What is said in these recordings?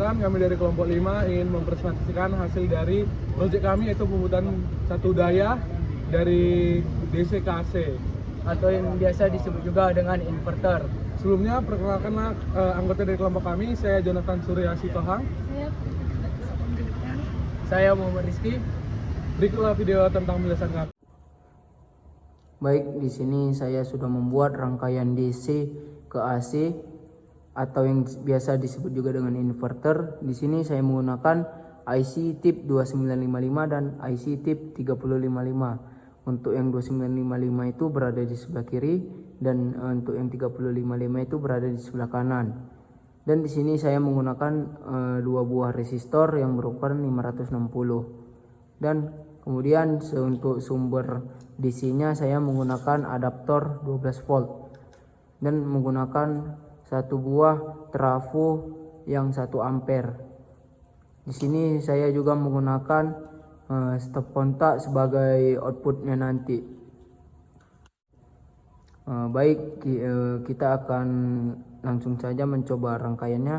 Perkenalkan, kami dari kelompok 5 ingin mempresentasikan hasil dari proyek kami, yaitu pembuatan satu daya dari DC ke AC, atau yang biasa disebut juga dengan inverter. Sebelumnya, perkenalkanlah anggota dari kelompok kami. Saya Jonathan Surya Sitohang. Saya Muhammad Rizky. Berikutlah video tentang penjelasan kami. Baik, di sini saya sudah membuat rangkaian DC ke AC atau yang biasa disebut juga dengan inverter. Di sini saya menggunakan IC tip 2955 dan IC tip 3055. Untuk yang 2955 itu berada di sebelah kiri dan untuk yang 3055 itu berada di sebelah kanan. Dan di sini saya menggunakan dua buah resistor yang berukuran 560. Dan kemudian untuk sumber DC-nya saya menggunakan adaptor 12 volt dan menggunakan satu buah trafo yang 1 ampere. Di sini saya juga menggunakan stop kontak sebagai outputnya nanti. Baik, kita akan langsung saja mencoba rangkaiannya.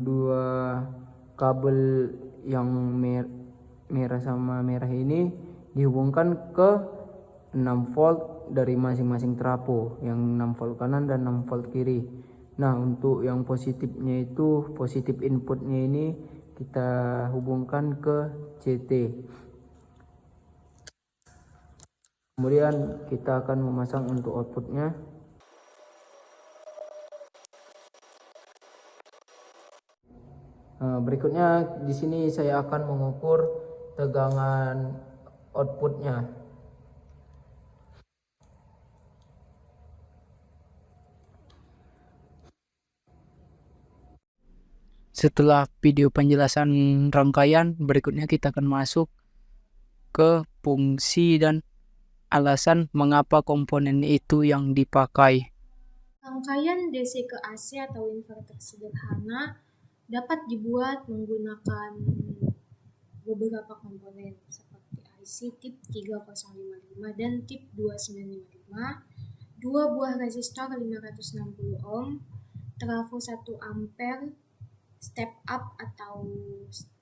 Dua kabel yang merah sama merah ini dihubungkan ke 6 volt dari masing-masing trafo, yang 6 volt kanan dan 6 volt kiri. Nah, untuk yang positifnya itu, positif inputnya ini kita hubungkan ke CT. Kemudian kita akan memasang untuk outputnya. Berikutnya di sini saya akan mengukur tegangan outputnya. Setelah video penjelasan rangkaian, berikutnya kita akan masuk ke fungsi dan alasan mengapa komponen itu yang dipakai. Rangkaian DC ke AC atau inverter sederhana dapat dibuat menggunakan beberapa komponen seperti IC tip 3055 dan tip 2955, dua buah resistor 560 ohm, trafo 1 ampere, step up atau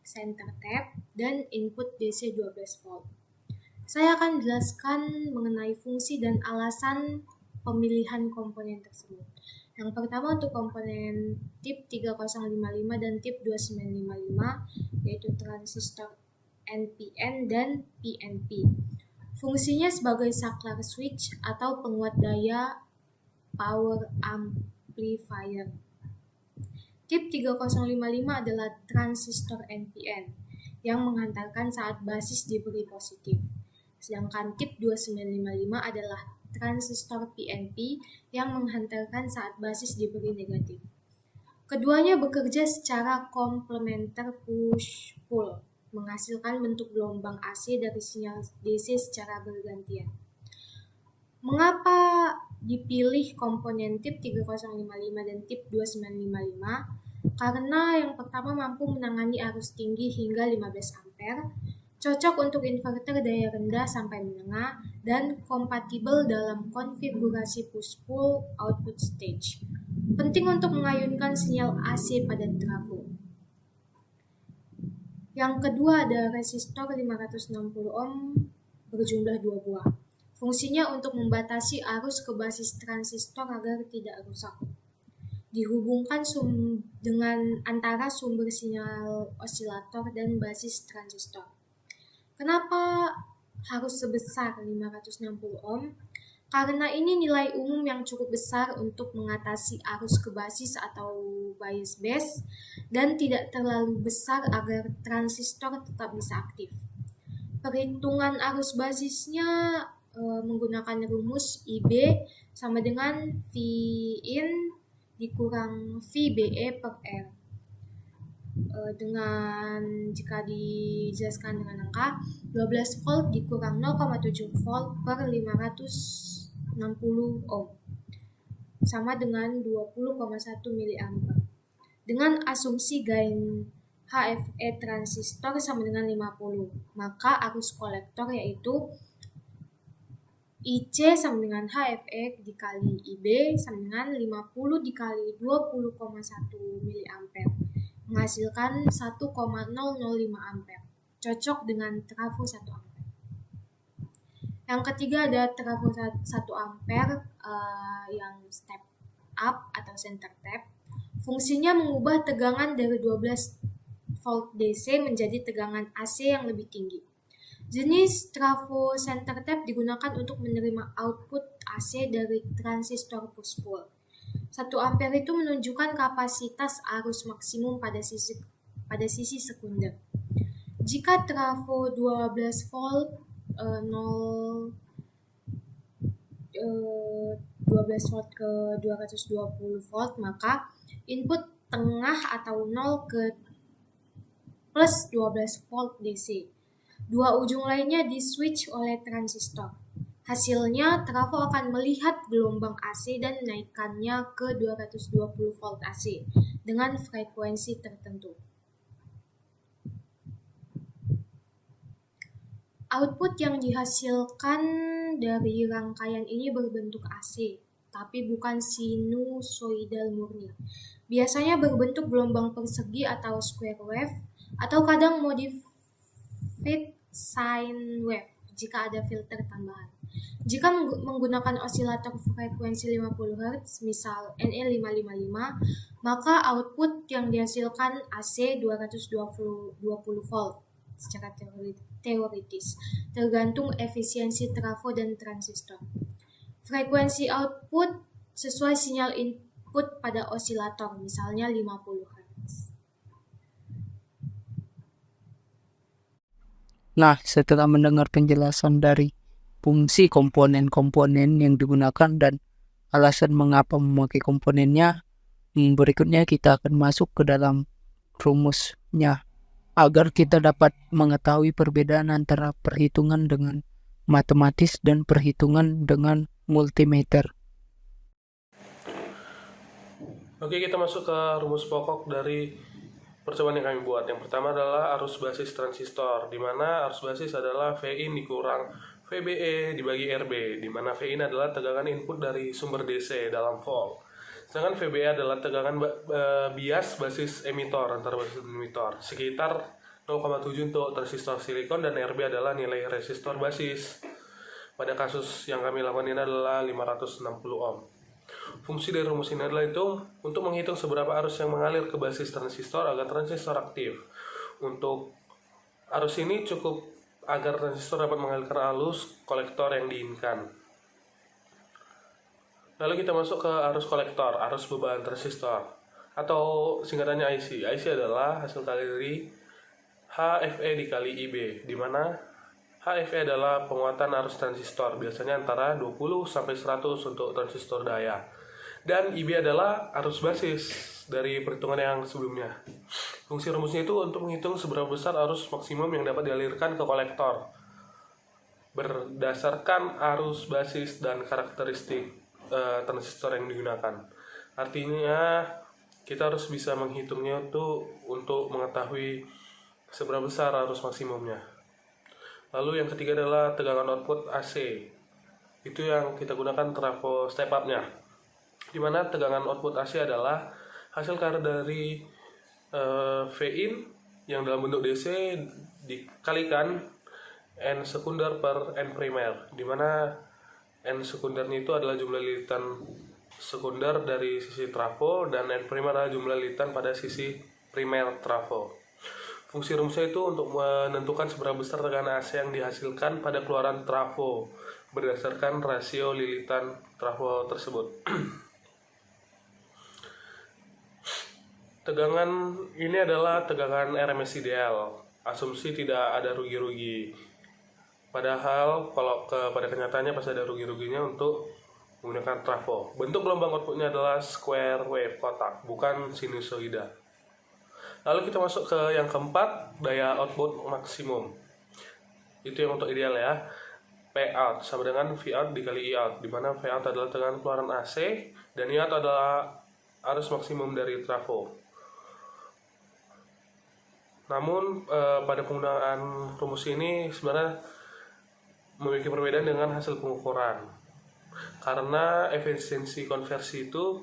center tap, dan input DC 12 volt. Saya akan jelaskan mengenai fungsi dan alasan pemilihan komponen tersebut. Yang pertama untuk komponen tip 3055 dan tip 2955, yaitu transistor NPN dan PNP. Fungsinya sebagai saklar switch atau penguat daya power amplifier. Tip 3055 adalah transistor NPN yang menghantarkan saat basis diberi positif. Sedangkan tip 2955 adalah transistor PNP yang menghantarkan saat basis diberi negatif. Keduanya bekerja secara komplementer push-pull, menghasilkan bentuk gelombang AC dari sinyal DC secara bergantian. Mengapa dipilih komponen tip 3055 dan tip 2955? Karena yang pertama mampu menangani arus tinggi hingga 15 ampere, cocok untuk inverter daya rendah sampai menengah, dan kompatibel dalam konfigurasi push-pull output stage. Penting untuk mengayunkan sinyal AC pada trafo. Yang kedua ada resistor 560 ohm berjumlah 2 buah. Fungsinya untuk membatasi arus ke basis transistor agar tidak rusak. Dihubungkan dengan antara sumber sinyal osilator dan basis transistor. Kenapa harus sebesar 560 ohm? Karena ini nilai umum yang cukup besar untuk mengatasi arus ke basis atau bias base dan tidak terlalu besar agar transistor tetap bisa aktif. Perhitungan arus basisnya menggunakan rumus IB sama dengan Vin dikurang VBE per R. Dengan jika dijelaskan dengan angka 12 volt dikurang 0,7 volt per 560 ohm sama dengan 20,1 mA. Dengan asumsi gain HFE transistor sama dengan 50, maka arus kolektor yaitu IC sama dengan HFE dikali IB sama dengan 50 dikali 20,1 mA menghasilkan 1,005 ampere, cocok dengan trafo 1 ampere. Yang ketiga ada trafo 1 ampere yang step up atau center tap. Fungsinya mengubah tegangan dari 12 volt DC menjadi tegangan AC yang lebih tinggi. Jenis trafo center tap digunakan untuk menerima output AC dari transistor push pull. 1 ampere itu menunjukkan kapasitas arus maksimum pada sisi sekunder. Jika trafo 12 volt 12 volt ke 220 volt, maka input tengah atau 0 ke plus 12 volt DC. Dua ujung lainnya di-switch oleh transistor. Hasilnya, trafo akan melihat gelombang AC dan menaikkannya ke 220 volt AC dengan frekuensi tertentu. Output yang dihasilkan dari rangkaian ini berbentuk AC, tapi bukan sinusoidal murni. Biasanya berbentuk gelombang persegi atau square wave, atau kadang modified sine wave jika ada filter tambahan. Jika menggunakan osilator frekuensi 50 Hz, misal NE555, maka output yang dihasilkan AC 220 volt secara teoritis, tergantung efisiensi trafo dan transistor. Frekuensi output sesuai sinyal input pada osilator, misalnya 50 Hz. Nah, setelah mendengar penjelasan dari fungsi komponen-komponen yang digunakan dan alasan mengapa memakai komponennya, berikutnya kita akan masuk ke dalam rumusnya agar kita dapat mengetahui perbedaan antara perhitungan dengan matematis dan perhitungan dengan multimeter. Oke, kita masuk ke rumus pokok dari percobaan yang kami buat. Yang pertama adalah arus basis transistor, di mana arus basis adalah Vin dikurang VBE dibagi RB, di mana Vin adalah tegangan input dari sumber DC dalam volt. Sedangkan VBE adalah tegangan bias basis emitor, antara basis emitor, sekitar 0,7 untuk transistor silikon, dan RB adalah nilai resistor basis. Pada kasus yang kami lakukan ini adalah 560 ohm. Fungsi dari rumus ini adalah itu untuk menghitung seberapa arus yang mengalir ke basis transistor agar transistor aktif. Untuk arus ini cukup agar transistor dapat mengalirkan arus kolektor yang diinginkan. Lalu kita masuk ke arus kolektor, arus beban transistor, atau singkatannya IC. IC adalah hasil kali dari HFE dikali IB, di mana HFE adalah penguatan arus transistor, biasanya antara 20 sampai 100 untuk transistor daya. Dan IB adalah arus basis dari perhitungan yang sebelumnya. Fungsi rumusnya itu untuk menghitung seberapa besar arus maksimum yang dapat dialirkan ke kolektor berdasarkan arus basis dan karakteristik transistor yang digunakan. Artinya kita harus bisa menghitungnya itu untuk mengetahui seberapa besar arus maksimumnya. Lalu yang ketiga adalah tegangan output AC. Itu yang kita gunakan trafo step up-nya, di mana tegangan output AC adalah hasil karya dari Vin yang dalam bentuk DC dikalikan N sekunder per N primer, di mana N sekundernya itu adalah jumlah lilitan sekunder dari sisi trafo, dan N primer adalah jumlah lilitan pada sisi primer trafo. Fungsi rumusnya itu untuk menentukan seberapa besar tekanan AC yang dihasilkan pada keluaran trafo berdasarkan rasio lilitan trafo tersebut. Tegangan ini adalah tegangan RMS ideal. Asumsi tidak ada rugi-rugi. Padahal kalau pada kenyataannya pasti ada rugi-ruginya untuk menggunakan trafo. Bentuk gelombang outputnya adalah square wave, kotak, bukan sinusoida. Lalu kita masuk ke yang keempat, daya output maksimum. Itu yang untuk ideal ya. P out sama dengan V out dikali I out, di mana V out adalah tegangan keluaran AC dan I out adalah arus maksimum dari trafo. Namun pada penggunaan rumus ini sebenarnya memiliki perbedaan dengan hasil pengukuran. Karena efisiensi konversi itu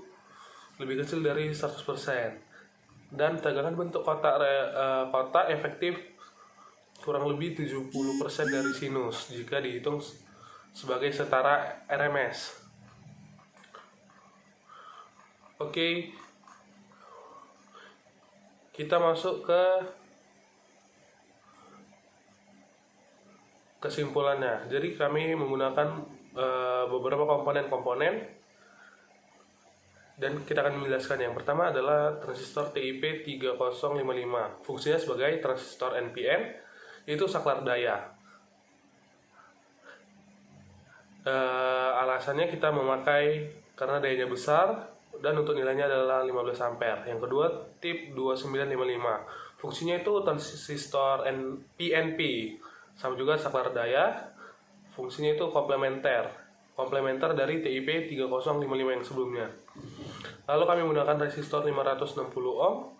lebih kecil dari 100%. Dan tegangan bentuk kotak efektif kurang lebih 70% dari sinus jika dihitung sebagai setara RMS. Oke, kita masuk ke kesimpulannya. Jadi kami menggunakan beberapa komponen-komponen dan kita akan menjelaskan. Yang pertama adalah transistor TIP 3055. Fungsinya sebagai transistor NPN, yaitu saklar daya. Alasannya kita memakai karena dayanya besar dan untuk nilainya adalah 15 ampere. Yang kedua, tip 2955. Fungsinya itu transistor PNP, sama juga saklar daya. Fungsinya itu komplementer dari TIP 3055 yang sebelumnya. Lalu kami menggunakan resistor 560 ohm.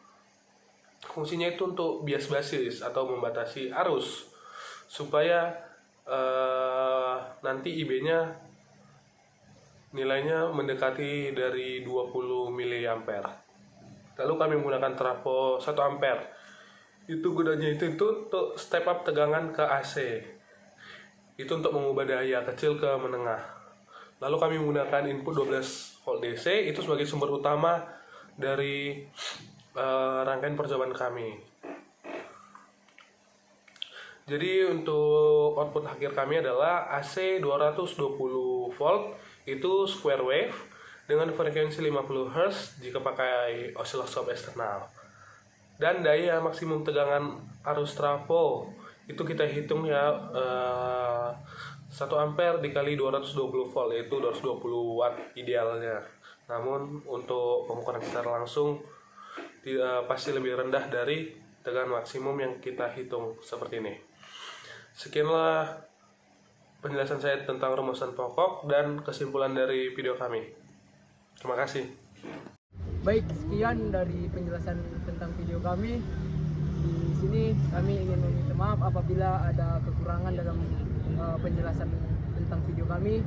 Fungsinya itu untuk bias basis atau membatasi arus supaya nanti IB-nya nilainya mendekati dari 20 mA. Lalu kami menggunakan trafo 1 ampere. Itu gunanya itu untuk step up tegangan ke AC. Itu untuk mengubah daya kecil ke menengah. Lalu kami menggunakan input 12 volt DC itu sebagai sumber utama dari rangkaian percobaan kami. Jadi untuk output akhir kami adalah AC 220 volt itu square wave dengan frekuensi 50 Hz jika pakai oscilloscope eksternal. Dan daya maksimum tegangan arus trafo itu kita hitung ya 1 ampere dikali 220 volt, yaitu 220 watt idealnya. Namun untuk pengukuran secara langsung pasti lebih rendah dari tegangan maksimum yang kita hitung seperti ini. Sekianlah penjelasan saya tentang rumusan pokok dan kesimpulan dari video kami. Terima kasih. Baik, sekian dari penjelasan tentang video kami. Di sini kami ingin meminta maaf apabila ada kekurangan dalam penjelasan tentang video kami.